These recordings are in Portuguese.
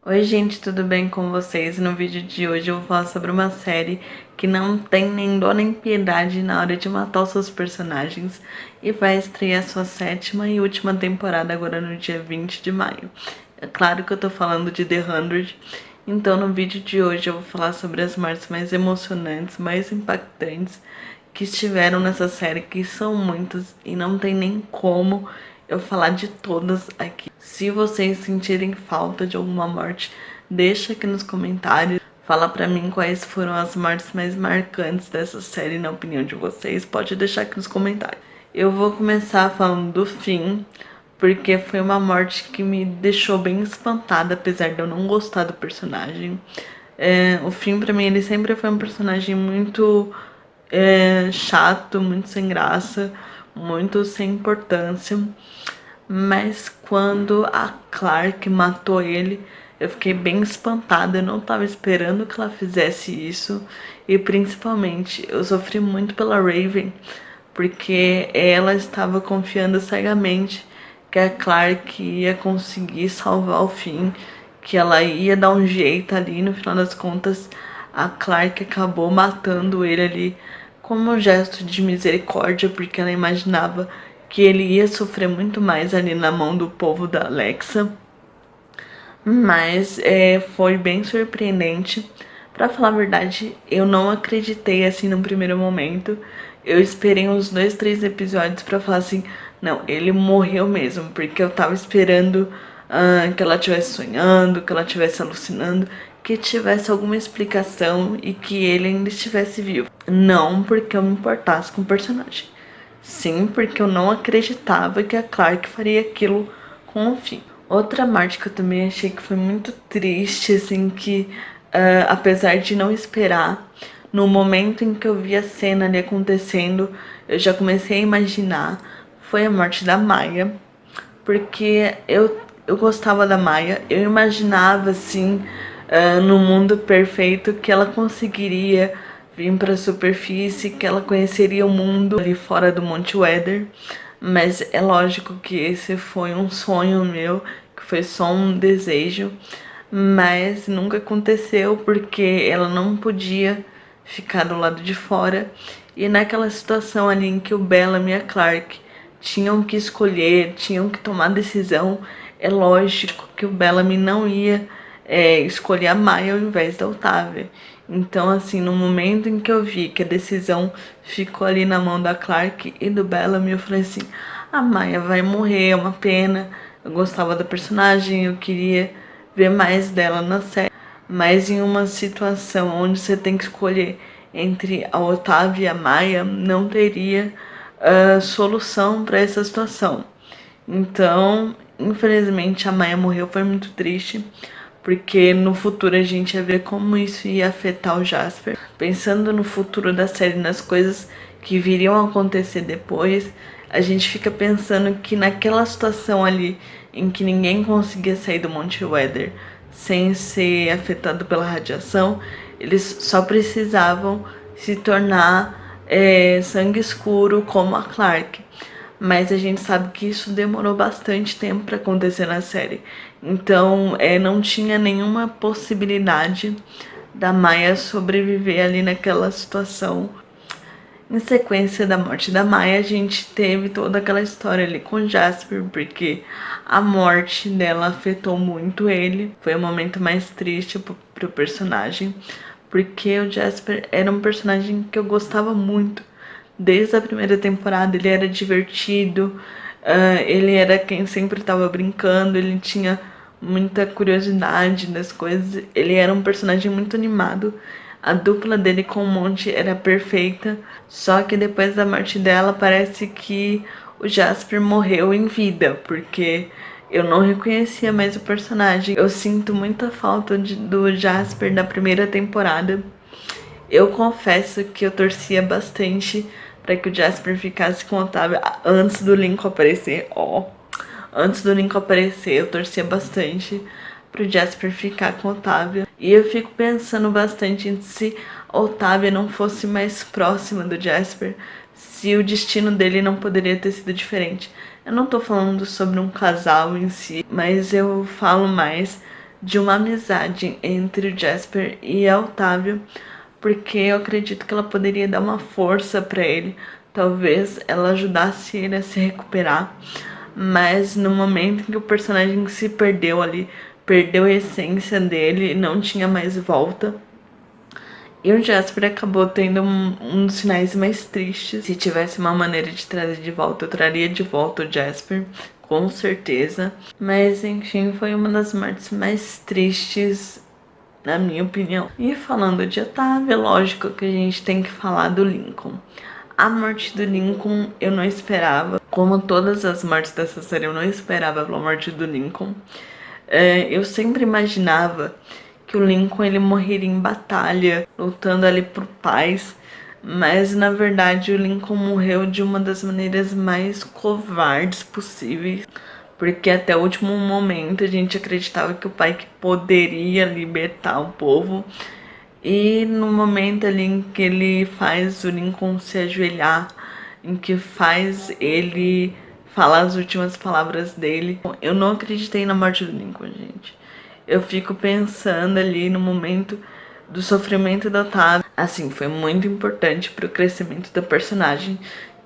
Oi gente, tudo bem com vocês? No vídeo de hoje eu vou falar sobre uma série que não tem nem dó nem piedade na hora de matar os seus personagens e vai estrear sua 7ª e última temporada agora no dia 20 de maio. É claro que eu tô falando de The 100, então no vídeo de hoje eu vou falar sobre as mortes mais emocionantes, mais impactantes que estiveram nessa série, que são muitas e não tem nem como eu falar de todas aqui. Se vocês sentirem falta de alguma morte, deixa aqui nos comentários. Fala pra mim quais foram as mortes mais marcantes dessa série na opinião de vocês. Pode deixar aqui nos comentários. Eu vou começar falando do Finn, porque foi uma morte que me deixou bem espantada, apesar de eu não gostar do personagem. O Finn, pra mim, ele sempre foi um personagem muito chato, muito sem graça, muito sem importância. Mas quando a Clarke matou ele, eu fiquei bem espantada. Eu não estava esperando que ela fizesse isso. E principalmente, eu sofri muito pela Raven, porque ela estava confiando cegamente que a Clarke ia conseguir salvar o Finn, que ela ia dar um jeito ali. No final das contas, a Clarke acabou matando ele ali como um gesto de misericórdia, porque ela imaginava que ele ia sofrer muito mais ali na mão do povo da Alexa. Mas foi bem surpreendente. Pra falar a verdade, eu não acreditei assim no primeiro momento. Eu esperei uns 2, 3 episódios pra falar assim, não, ele morreu mesmo, porque eu tava esperando que ela estivesse sonhando, que ela estivesse alucinando, que tivesse alguma explicação e que ele ainda estivesse vivo. Não porque eu me importasse com o personagem. Sim, porque eu não acreditava que a Clarke faria aquilo com o Finn. Outra morte que eu também achei que foi muito triste, assim, que apesar de não esperar, no momento em que eu vi a cena ali acontecendo, eu já comecei a imaginar, foi a morte da Maya, porque eu gostava da Maya, eu imaginava, assim, no mundo perfeito, que ela conseguiria vir para a superfície, que ela conheceria o mundo ali fora do Monte Weather. Mas é lógico que esse foi um sonho meu, que foi só um desejo, mas nunca aconteceu porque ela não podia ficar do lado de fora. E naquela situação ali em que o Bellamy e a Clarke tinham que escolher, tinham que tomar decisão, é lógico que o Bellamy não ia escolher a Maya ao invés da Otávia. Então, assim, no momento em que eu vi que a decisão ficou ali na mão da Clarke e do Bellamy, eu falei assim, a Maya vai morrer, é uma pena. Eu gostava da personagem, eu queria ver mais dela na série. Mas em uma situação onde você tem que escolher entre a Otávia e a Maya, não teria solução para essa situação. Então, infelizmente, a Maya morreu, foi muito triste, porque no futuro a gente ia ver como isso ia afetar o Jasper. Pensando no futuro da série, nas coisas que viriam a acontecer depois, a gente fica pensando que naquela situação ali em que ninguém conseguia sair do Monte Weather sem ser afetado pela radiação, eles só precisavam se tornar sangue escuro como a Clarke. Mas a gente sabe que isso demorou bastante tempo para acontecer na série. Então, não tinha nenhuma possibilidade da Maya sobreviver ali naquela situação. Em sequência da morte da Maya, a gente teve toda aquela história ali com Jasper, porque a morte dela afetou muito ele. Foi o momento mais triste pro personagem, porque o Jasper era um personagem que eu gostava muito. Desde a primeira temporada ele era divertido, ele era quem sempre estava brincando, ele tinha muita curiosidade das coisas, ele era um personagem muito animado. A dupla dele com o Monte era perfeita, só que depois da morte dela parece que o Jasper morreu em vida, porque eu não reconhecia mais o personagem. Eu sinto muita falta do Jasper da primeira temporada. Eu confesso que eu torcia bastante para que o Jasper ficasse com o Otávio antes do Lincoln aparecer. Antes do Lincoln aparecer, eu torcia bastante pro Jasper ficar com o Otávio. E eu fico pensando bastante em se a Otávia não fosse mais próxima do Jasper, se o destino dele não poderia ter sido diferente. Eu não tô falando sobre um casal em si, mas eu falo mais de uma amizade entre o Jasper e a Otávia, porque eu acredito que ela poderia dar uma força para ele, talvez ela ajudasse ele a se recuperar, mas no momento em que o personagem se perdeu ali, perdeu a essência dele, não tinha mais volta. E o Jasper acabou tendo um dos finais mais tristes. Se tivesse uma maneira de trazer de volta, eu traria de volta o Jasper, com certeza. Mas enfim, foi uma das mortes mais tristes, na minha opinião. E falando de Otávio, lógico que a gente tem que falar do Lincoln. A morte do Lincoln eu não esperava. Como todas as mortes dessa série, eu não esperava pela morte do Lincoln. Eu sempre imaginava que o Lincoln ele morreria em batalha, lutando ali por paz, mas na verdade o Lincoln morreu de uma das maneiras mais covardes possíveis, porque até o último momento a gente acreditava que o Pike poderia libertar o povo, e no momento ali em que ele faz o Lincoln se ajoelhar, em que faz ele falar as últimas palavras dele, eu não acreditei na morte do Lincoln, gente. Eu fico pensando ali no momento do sofrimento da Otávio. Assim, foi muito importante pro crescimento do personagem,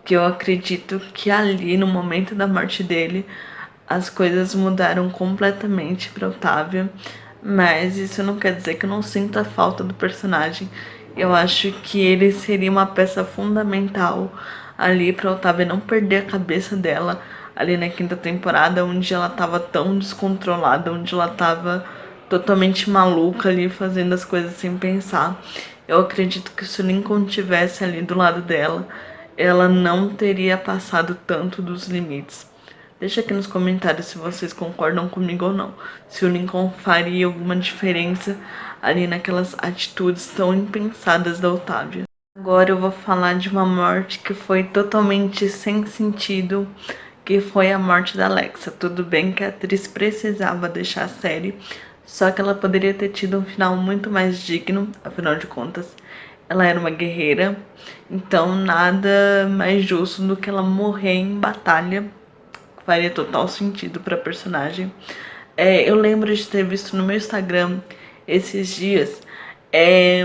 que eu acredito que ali, no momento da morte dele, as coisas mudaram completamente pra Otávio. Mas isso não quer dizer que eu não sinta a falta do personagem. Eu acho que ele seria uma peça fundamental ali pra Otávia não perder a cabeça dela ali na quinta temporada, onde ela tava tão descontrolada, onde ela tava totalmente maluca ali, fazendo as coisas sem pensar. Eu acredito que se o Lincoln tivesse ali do lado dela, ela não teria passado tanto dos limites. Deixa aqui nos comentários se vocês concordam comigo ou não. Se o Lincoln faria alguma diferença ali naquelas atitudes tão impensadas da Otávia. Agora eu vou falar de uma morte que foi totalmente sem sentido, que foi a morte da Alexa. Tudo bem que a atriz precisava deixar a série, só que ela poderia ter tido um final muito mais digno, afinal de contas, ela era uma guerreira, então nada mais justo do que ela morrer em batalha. Faria total sentido pra personagem. Eu lembro de ter visto no meu Instagram esses dias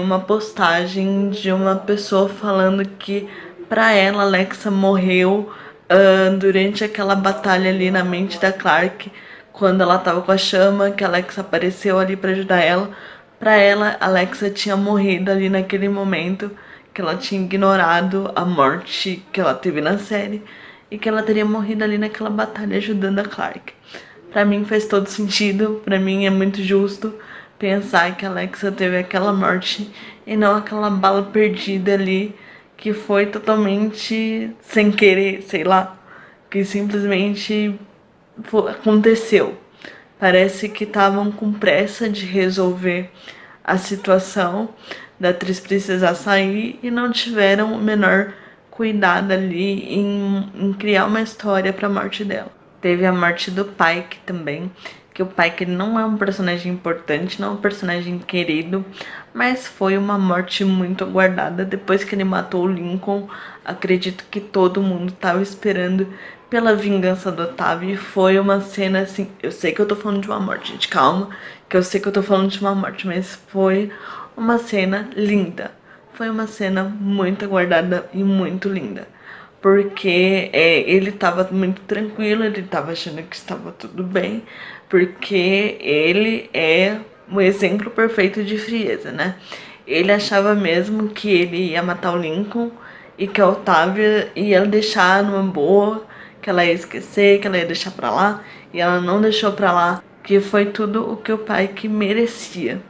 uma postagem de uma pessoa falando que pra ela Alexa morreu durante aquela batalha ali na mente da Clark, quando ela tava com a chama, que a Alexa apareceu ali pra ajudar ela. Pra ela, Alexa tinha morrido ali naquele momento, que ela tinha ignorado a morte que ela teve na série e que ela teria morrido ali naquela batalha ajudando a Clark. Pra mim faz todo sentido, pra mim é muito justo pensar que a Alexa teve aquela morte e não aquela bala perdida ali que foi totalmente sem querer, sei lá, que simplesmente aconteceu. Parece que estavam com pressa de resolver a situação da atriz precisar sair e não tiveram o menor cuidado ali em criar uma história para a morte dela. Teve a morte do Pike também, que o Pike não é um personagem importante, não é um personagem querido, mas foi uma morte muito aguardada. Depois que ele matou o Lincoln, acredito que todo mundo estava esperando pela vingança do Otávio, e foi uma cena assim, eu sei que eu tô falando de uma morte, gente, calma, que eu sei que eu tô falando de uma morte, mas foi uma cena linda. Foi uma cena muito aguardada e muito linda. Porque ele tava muito tranquilo, ele tava achando que estava tudo bem, porque ele é um exemplo perfeito de frieza, né? Ele achava mesmo que ele ia matar o Lincoln e que a Otávia ia deixar numa boa, que ela ia esquecer, que ela ia deixar pra lá, e ela não deixou pra lá, que foi tudo o que o pai que merecia.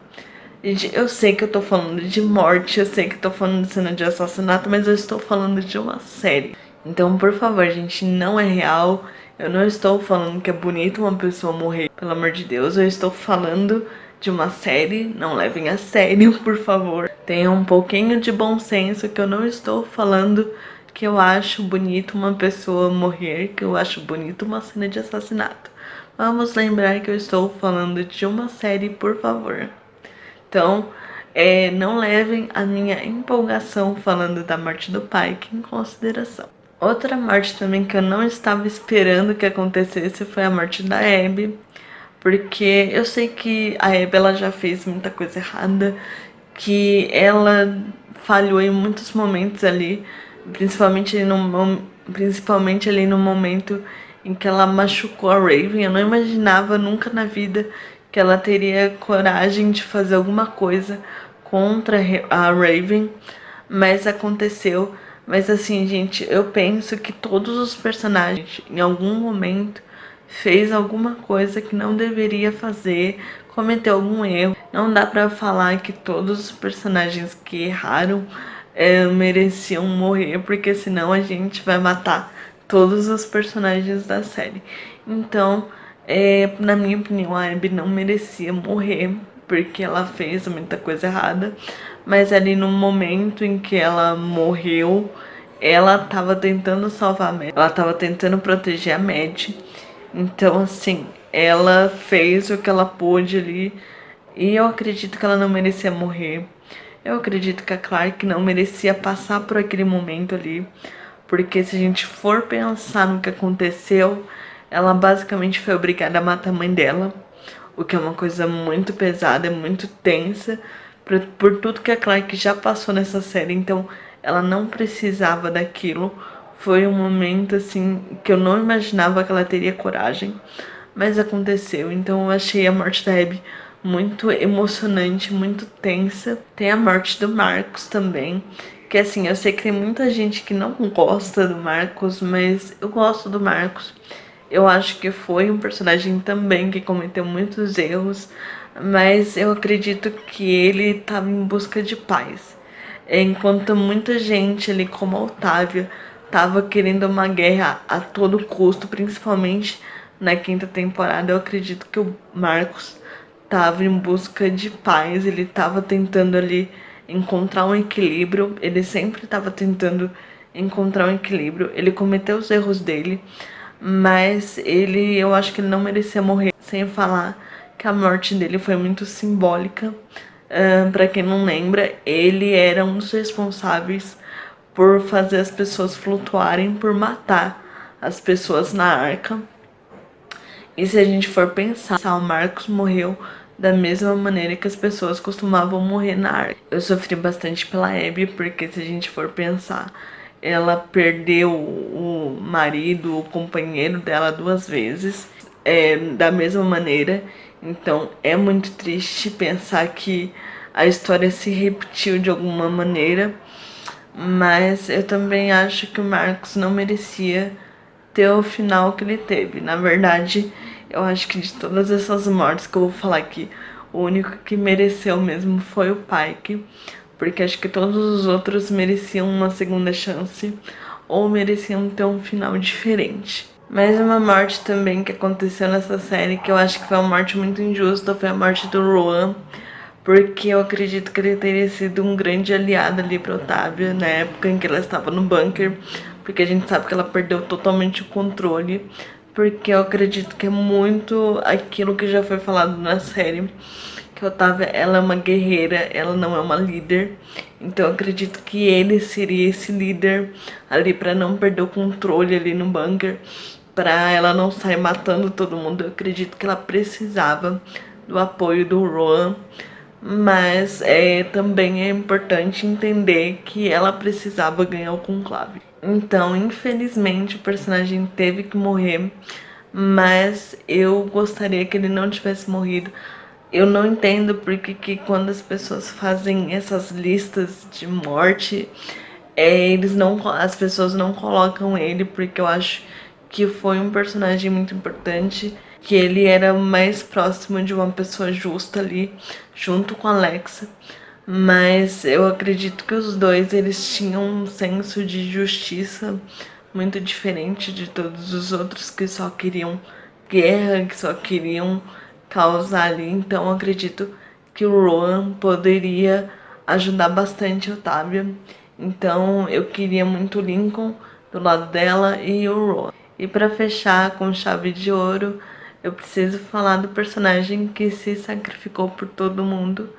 Gente, eu sei que eu tô falando de morte, eu sei que eu tô falando de cena de assassinato, mas eu estou falando de uma série. Então, por favor, gente, não é real. Eu não estou falando que é bonito uma pessoa morrer, pelo amor de Deus. Eu estou falando de uma série, não levem a sério, por favor. Tenham um pouquinho de bom senso, que eu não estou falando que eu acho bonito uma pessoa morrer, que eu acho bonito uma cena de assassinato. Vamos lembrar que eu estou falando de uma série, por favor. Então, não levem a minha empolgação falando da morte do Pike em consideração. Outra morte também que eu não estava esperando que acontecesse foi a morte da Abby, porque eu sei que a Abby ela já fez muita coisa errada, que ela falhou em muitos momentos ali, principalmente ali no momento em que ela machucou a Raven. Eu não imaginava nunca na vida que ela teria coragem de fazer alguma coisa contra a Raven, mas aconteceu. Mas assim, gente, eu penso que todos os personagens, em algum momento, fez alguma coisa que não deveria fazer, cometeu algum erro. Não dá pra falar que todos os personagens que erraram mereciam morrer, porque senão a gente vai matar todos os personagens da série. Então, na minha opinião, a Abby não merecia morrer, porque ela fez muita coisa errada. Mas ali no momento em que ela morreu, ela tava tentando salvar a Mad, ela tava tentando proteger a Mad. Então, assim, ela fez o que ela pôde ali. E eu acredito que ela não merecia morrer. Eu acredito que a Clark não merecia passar por aquele momento ali. Porque se a gente for pensar no que aconteceu, ela basicamente foi obrigada a matar a mãe dela. O que é uma coisa muito pesada, muito tensa. Por tudo que a Clark já passou nessa série. Então, ela não precisava daquilo. Foi um momento assim que eu não imaginava que ela teria coragem, mas aconteceu. Então eu achei a morte da Abby muito emocionante, muito tensa. Tem a morte do Marcos também, que assim, eu sei que tem muita gente que não gosta do Marcos, mas eu gosto do Marcos. Eu acho que foi um personagem também que cometeu muitos erros, mas eu acredito que ele estava em busca de paz. Enquanto muita gente ali, como a Otávia, estava querendo uma guerra a todo custo, principalmente na quinta temporada, eu acredito que o Marcos estava em busca de paz, ele estava tentando ali encontrar um equilíbrio, ele sempre estava tentando encontrar um equilíbrio, ele cometeu os erros dele, mas eu acho que ele não merecia morrer, sem falar que a morte dele foi muito simbólica. Para quem não lembra, ele era um dos responsáveis por fazer as pessoas flutuarem, por matar as pessoas na arca. E se a gente for pensar, o Marcos morreu da mesma maneira que as pessoas costumavam morrer na arca. Eu sofri bastante pela Abby, porque se a gente for pensar, ela perdeu o marido, o companheiro dela 2 vezes, da mesma maneira. Então é muito triste pensar que a história se repetiu de alguma maneira, mas eu também acho que o Marcos não merecia ter o final que ele teve. Na verdade, eu acho que de todas essas mortes que eu vou falar aqui, o único que mereceu mesmo foi o Pike, porque acho que todos os outros mereciam uma segunda chance ou mereciam ter um final diferente. Mas uma morte também que aconteceu nessa série, que eu acho que foi uma morte muito injusta, foi a morte do Rohan, porque eu acredito que ele teria sido um grande aliado ali para Otávia na época em que ela estava no bunker, porque a gente sabe que ela perdeu totalmente o controle, porque eu acredito que é muito aquilo que já foi falado na série, que a Otávia, ela é uma guerreira, ela não é uma líder, então eu acredito que ele seria esse líder ali para não perder o controle ali no bunker, para ela não sair matando todo mundo. Eu acredito que ela precisava do apoio do Rohan, mas também é importante entender que ela precisava ganhar o conclave. Então, infelizmente, o personagem teve que morrer, mas eu gostaria que ele não tivesse morrido. Eu não entendo porque que quando as pessoas fazem essas listas de morte, as pessoas não colocam ele, porque eu acho que foi um personagem muito importante, que ele era mais próximo de uma pessoa justa ali, junto com a Alexa. Mas eu acredito que os dois, eles tinham um senso de justiça muito diferente de todos os outros que só queriam guerra, que só queriam causar ali. Então eu acredito que o Rohan poderia ajudar bastante a Otávia. Então eu queria muito o Lincoln do lado dela e o Rohan. E para fechar com chave de ouro, eu preciso falar do personagem que se sacrificou por todo mundo,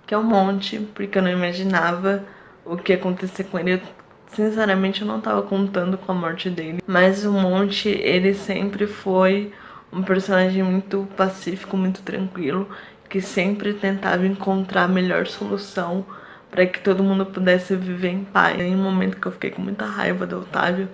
que é o Monte, porque eu não imaginava o que ia acontecer com ele. Sinceramente, eu não estava contando com a morte dele, mas o Monte, ele sempre foi um personagem muito pacífico, muito tranquilo, que sempre tentava encontrar a melhor solução para que todo mundo pudesse viver em paz. Em um momento que eu fiquei com muita raiva do Otávio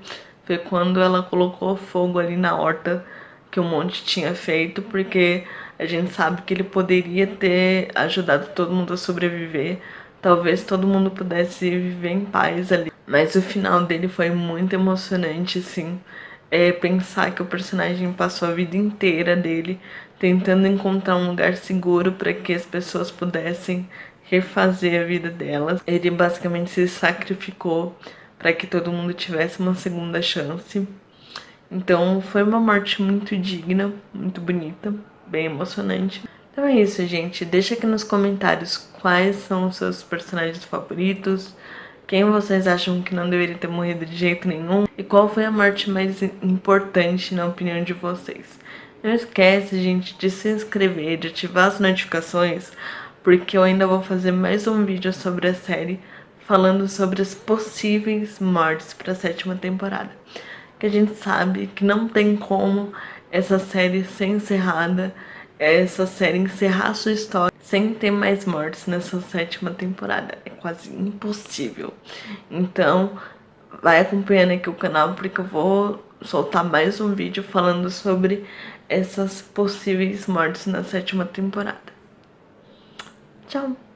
foi quando ela colocou fogo ali na horta que o Monte tinha feito, porque a gente sabe que ele poderia ter ajudado todo mundo a sobreviver. Talvez todo mundo pudesse viver em paz ali. Mas o final dele foi muito emocionante, assim. Pensar que o personagem passou a vida inteira dele tentando encontrar um lugar seguro para que as pessoas pudessem refazer a vida delas. Ele basicamente se sacrificou para que todo mundo tivesse uma segunda chance. Então foi uma morte muito digna, muito bonita, bem emocionante. Então é isso, gente. Deixa aqui nos comentários quais são os seus personagens favoritos, quem vocês acham que não deveria ter morrido de jeito nenhum e qual foi a morte mais importante na opinião de vocês. Não esquece, gente, de se inscrever, de ativar as notificações, porque eu ainda vou fazer mais um vídeo sobre a série falando sobre as possíveis mortes para a 7ª temporada. Que a gente sabe que não tem como essa série ser encerrada, essa série encerrar sua história sem ter mais mortes nessa 7ª temporada. É quase impossível. Então, vai acompanhando aqui o canal porque eu vou soltar mais um vídeo falando sobre essas possíveis mortes na 7ª temporada. Tchau!